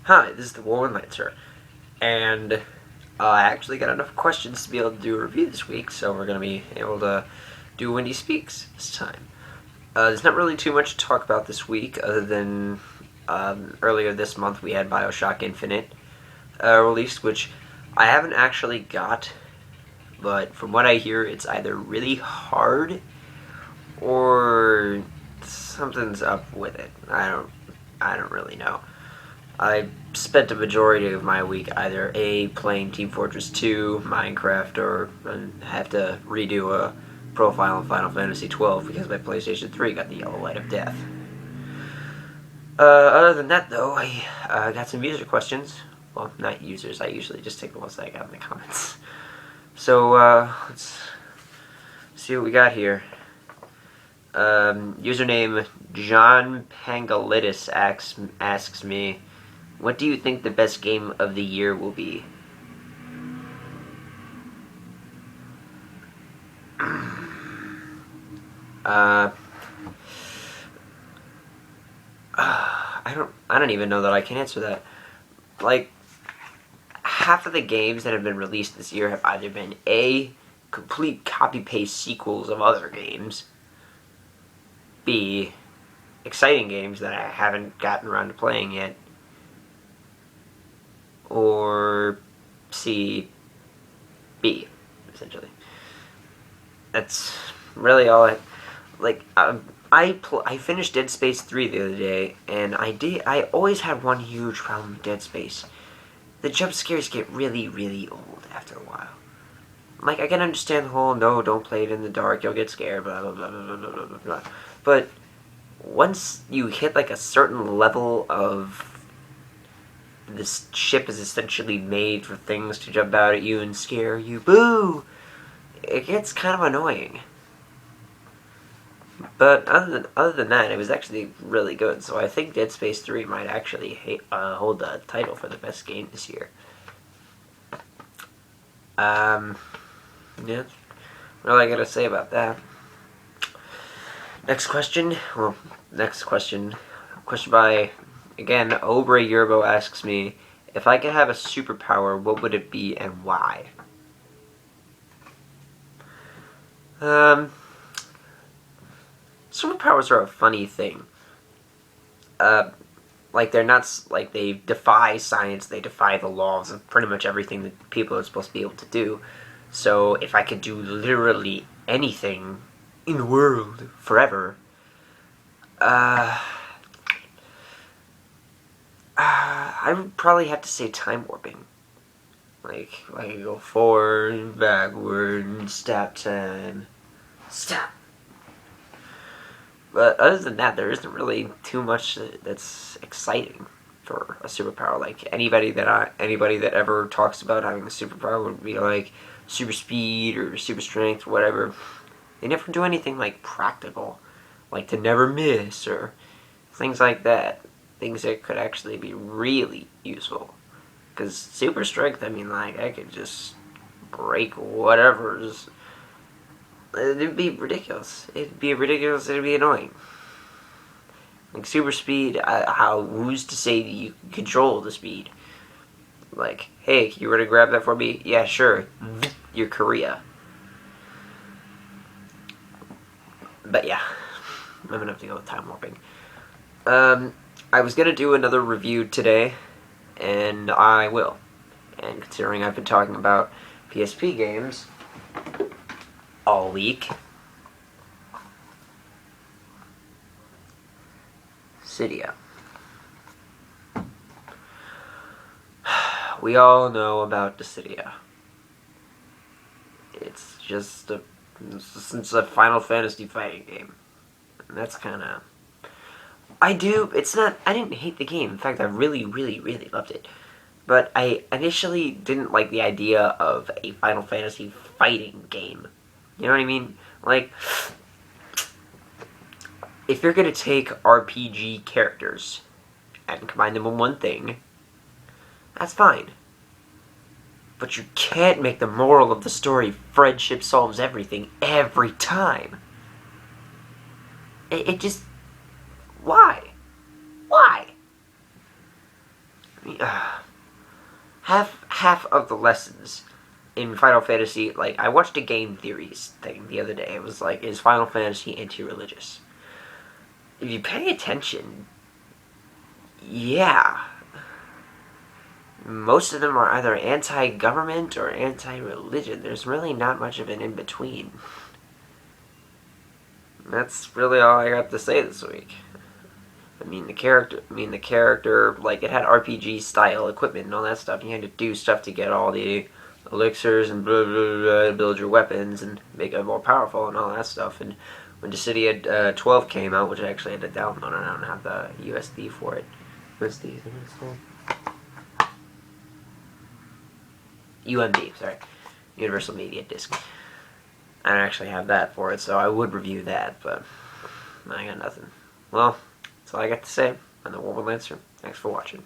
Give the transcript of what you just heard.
Hi, this is the Whirlwindlancerx, and I actually got enough questions to be able to do a review this week, so we're going to be able to do Wendy Speaks this time. There's not really too much to talk about this week, other than earlier this month we had Bioshock Infinite released, which I haven't actually got, but from what I hear, it's either really hard or something's up with it. I don't really know. I spent a majority of my week either A, playing Team Fortress 2, Minecraft, or have to redo a profile in Final Fantasy 12 because my PlayStation 3 got the yellow light of death. Other than that, though, I got some user questions. Well, not users, I usually just take the ones that I got in the comments. So, let's see what we got here. Username John Pangolitis asks me, what do you think the best game of the year will be? I don't even know that I can answer that. Like, half of the games that have been released this year have either been A, complete copy-paste sequels of other games, B, exciting games that I haven't gotten around to playing yet, or C, B, essentially. That's really all I... Like, I finished Dead Space 3 the other day, and I always had one huge problem with Dead Space. The jump scares get really, really old after a while. Like, I can understand the whole, no, don't play it in the dark, you'll get scared, blah, blah, blah, blah, blah, blah, blah. But once you hit, like, a certain level of this ship is essentially made for things to jump out at you and scare you, boo! It gets kind of annoying. But other than that, it was actually really good. So I think Dead Space 3 might actually hold the title for the best game this year. Yeah. What do I gotta say about that? Next question. Well, next question. Question by, again, Obre Yerbo asks me, if I could have a superpower, what would it be and why? Superpowers are a funny thing. Like, they're not, like, they defy science, they defy the laws of pretty much everything that people are supposed to be able to do. So, if I could do literally anything in the world forever, I would probably have to say time warping. Like, I could go forward, backward, stop time. Stop! But other than that, there isn't really too much that's exciting for a superpower. Like, anybody that ever talks about having a superpower would be like super speed or super strength or whatever. They never do anything like practical, like to never miss or things like that. Things that could actually be really useful. Because super strength, I mean, like, I could just break whatever's... It'd be ridiculous. It'd be annoying. Like, super speed, who's to say that you can control the speed? Like, hey, you ready to grab that for me? Yeah, sure. You're Korea. But yeah, I'm gonna have to go with time warping. I was gonna do another review today, and I will. And considering I've been talking about PSP games all week, Cydia. We all know about Cydia. It's just it's a Final Fantasy fighting game. And that's kind of... I didn't hate the game. In fact, I really, really, really loved it. But I initially didn't like the idea of a Final Fantasy fighting game. You know what I mean? Like, if you're gonna take RPG characters and combine them in one thing, that's fine. But you can't make the moral of the story friendship solves everything every time. It just... Why? Why? half of the lessons in Final Fantasy, like, I watched a game theories thing the other day. It was like, is Final Fantasy anti-religious? If you pay attention, yeah. Most of them are either anti-government or anti-religion. There's really not much of an in-between. That's really all I got to say this week. The character, like, it had RPG style equipment and all that stuff. You had to do stuff to get all the elixirs and blah, blah, blah, build your weapons and make it more powerful and all that stuff. And when Dissidia 12 came out, which I actually had to download, and I don't have the USD for it. USD, is that what it's called? UMD, sorry. Universal Media Disc. I don't actually have that for it, so I would review that, but I got nothing. Well, that's all I got to say on the Whirlwindlancer. Thanks for watching.